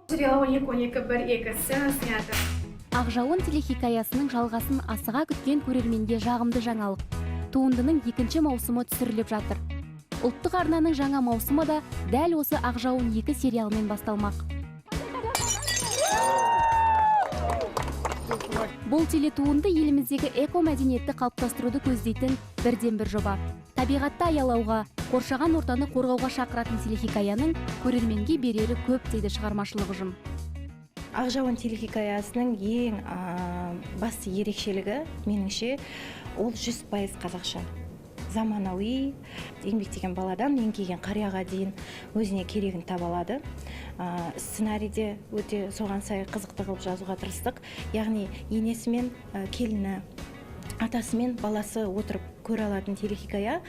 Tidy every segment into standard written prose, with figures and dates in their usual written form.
Сериал 12-12 сцена снята. Ақжауын телехикаясының жалғасын асыға күткен көрерменге жағымды жаңалық. Туындының екінші маусымы түсіріліп жатыр. Ұлттық арнаның жаңа маусымы да дәл осы Ақжауын 2 сериалмен басталмақ. Бұл телетуынды еліміздегі эко-мәдениетті қалыптастыруды көздейтін бірден бір жоба. Табиғатты аялауға, қоршаған ортаны қорғауға шақыратын телехикаяның көрерменге берері көп дейді шығармашылық ұжым. Ақжауын телехикаясының ең басты ерекшелігі, меніңше, ол 100% қазақша. Заманауи, еңбектеген баладан еңкейген қарияға дейін өзіне керегін таба алады. Сценарийде өте соған сай қызықты қылып жазуға тырыстық. Яғни енесімен келіні, атасымен баласы отырып көре алатын телехикая.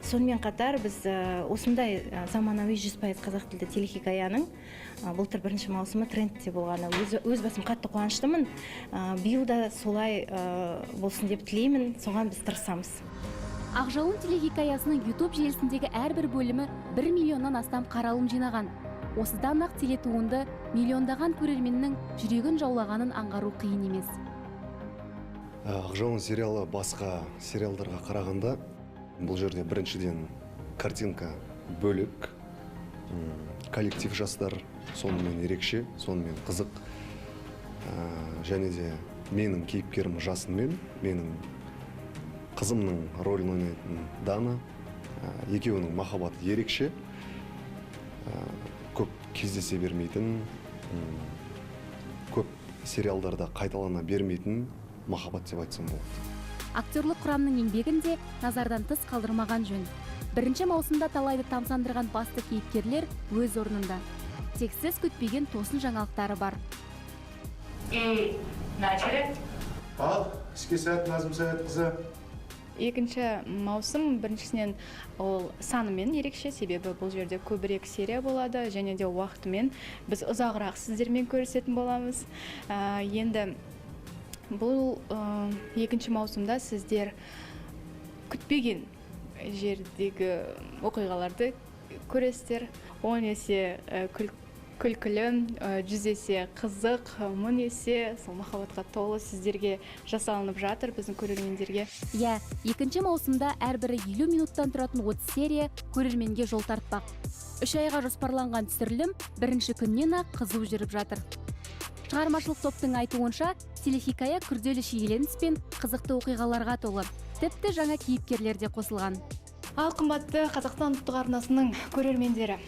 Сонымен қатар біз осындай заманауи 100% қазақ тілді телехикаяның былтыр бірінші маусымы трендте болғаны. Өз басым қатты қуаныштымын. Биыл да солай болсын деп тілеймін, соған біз тырысамыз. Ақжауын телехикаясының YouTube желісіндегі әрбір бөлімі 1 миллионнан астам қаралым жинаған. Осыдан ақ телетуынды миллиондаған көрерменнің жүрегін жаулағанын аңғару қиын емес. Ақжауын сериалы басқа сериалдарға қарағанда бұл жерде біріншіден картинка бөлек, коллектив жастар сонымен ерекше, сонымен қызық. Және де менің кейіпкерім жасынмен, менің қызымның рөлін ойнайтын Дана, екеуінің махаббаты ерекше, көп кездесе бермейтін, көп сериалдарда қайталана бермейтін махаббат деп айтсам болады. Актерлік құрамның еңбегін де назардан тыс қалдырмаған жөн. Бірінші маусымда талайды тамсандырған басты кейіпкерлер өз орнында. Тек сіз күтпеген тосын жаңалықтары бар. Начали. Ал, іске сәт Назым Сәет қызы. Екінші маусым біріншісінен ол санымен ерекше, себебі бұл жерде көбірек серия болады, және де уақытымен біз ұзағырақ сіздермен көрісетін боламыз. Енді бұл екінші маусымда сіздер күтпеген жердегі оқиғаларды көресіздер. 10 есе күлкілі, 100 есе қызық, 1000 есе сол махаббатқа толы сіздерге жасалынып жатыр біздің көрермендерге. Иә, екінші маусымда әрбірі 50 минуттан тұратын 30 серия көрерменге жол тартпақ. 3 айға жоспарланған түсірілім бірінші күннен ақ қызу жүріп жатыр. Шығармашылық топтың айтуынша, телехикая күрделі шиеленіс пен қызықты оқиғаларға толы. Тіпті жаңа кейіпкерлер де қосылған. Ал қымбатты Қазақстан ұлттық арнасының көрермендері,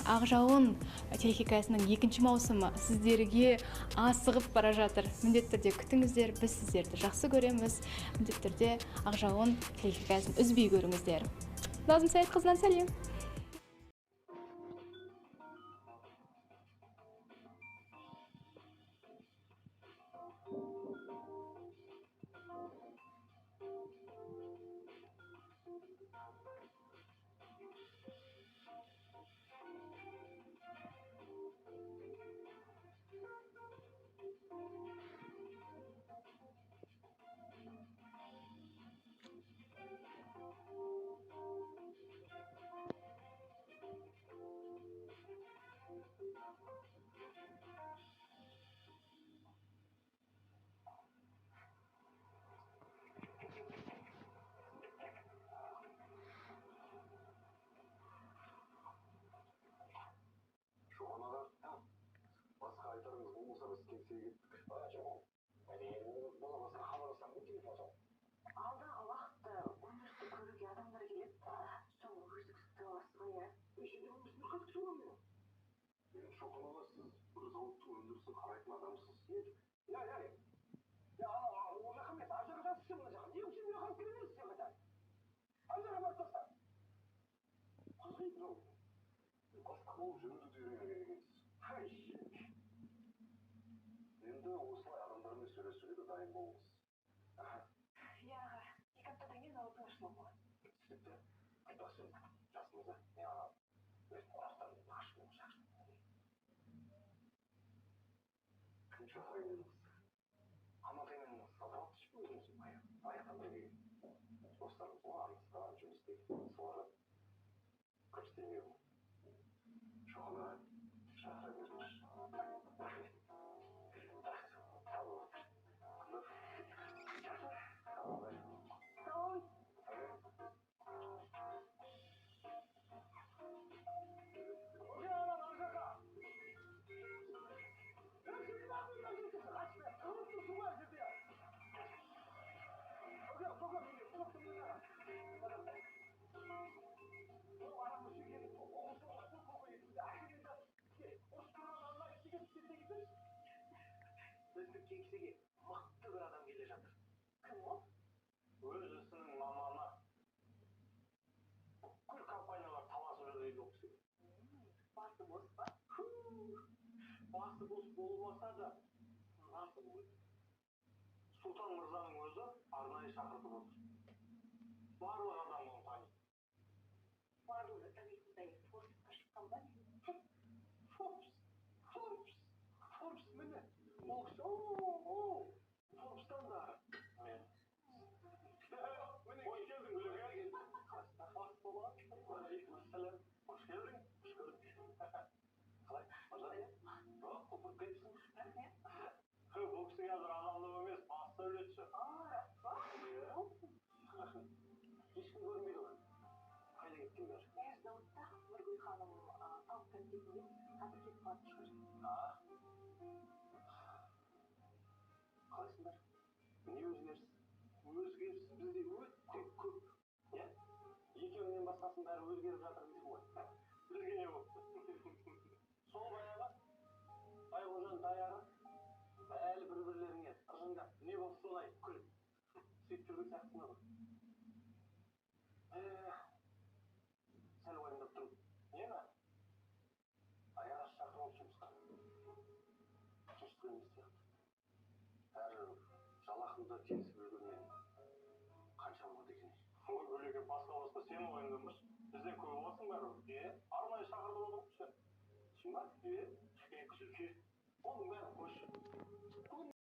Ақжауын телехикаясының екінші маусымы сіздерге асығып бара жатыр. Міндетті түрде күтіңіздер, біз сіздерді жақсы көреміз. Міндетті түрде Ақжауын телехикаясын үзбей көріңіздер. Назым Сәет қызынан сәлем. Басқа айтарыңыз болмаса біз кеңсеге кеттік. Жоқ. Болмаса хабарласам ғой телефон. Алдағы уақытта өндірісті көруге адамдар келеді. Сол үздіксізді аласыз ғой, иә? Ішінде өндірісті қайтып түсіремін мен. Мені шоқын аласыз. Бір зауыттың өндірісін қарайтын адамсыз. Я. Ол жаққа емес, ар жаққа жазып мына жаққа. Неге сен мені қалып келеміз сен қайта? Ар жаққа барып таста. Қызғиды ол. Басқа болып жүруді де үйренген екенсіз. Енді осылай адамдармен сөйлесуге де дайын болыңыз. Я аға, 2 аптадан кейін зауыттың ашылуы болады. Түсінікті. Айтпақшы, жасыңызда не аға, өз қонақтарын ашылуы шақырды. Кім шақырып едіңіз? Амантаймен салтанатты ішіп өзіңіз аяқтан бірге достарымыз ғой, арнасында жұмыс істейді. Соларға көрсетейін. Шоқына шақыра беріңіз. кеңсеге мықты бір адам келе жатыр. Кім ол? Өз ісінің маманы. Бүкіл компаниялар таласып жүр дейді ол кісі. Басы бос па? Басы бос болмаса да, басы бос. Сұлтан мырзаның өзі арнайы шақыртып отыр. Барлық адам оны таниды. Барлығы танитындай Форбсқа шыққан ба? Форбс міне. Ол кісі, Форбстан да. Міне, қош келдің, Гүлеге. Бақыт болған. Алейкумассалам. Қош келдің. Қош көрдік. Қалай? Мырза? Құлпырып кетіпсің. Бұл кісі қазір адамдық емес, бас сәулетші. Ешкім көрмейді ғой. Қайда кеткен бәрі? Зауытта Нұргүл ханым тауық комитетінде қазір кетіп барып шығар. Қалайсыңдар? Не өзгеріс? Өзгеріс бізде өте көп. Екеуінен басқасын бәрі өзгеріп жатыр дейсің ғой. Бізге не болды? Сол баяғы Байғожан даяғы әлі бір-бірлеріңе ыржыңдап, не болды солай күліп сөйтіп жүрген сияқтысың ғой. Сәл уайымдап тұрмын. Нені? Аяғаш шақырып алып жұмысқа. Жұмысқа емес сияқты. Әрі жалақымда келісіп үлгермеген қанша болады екен? Ой, Гүлеге басқа сені уайымдамашы. Бізден көп боласың бәрі. Арнайы шақырып отыр ғой сен. Шын ба? Оның бәрін қойшы.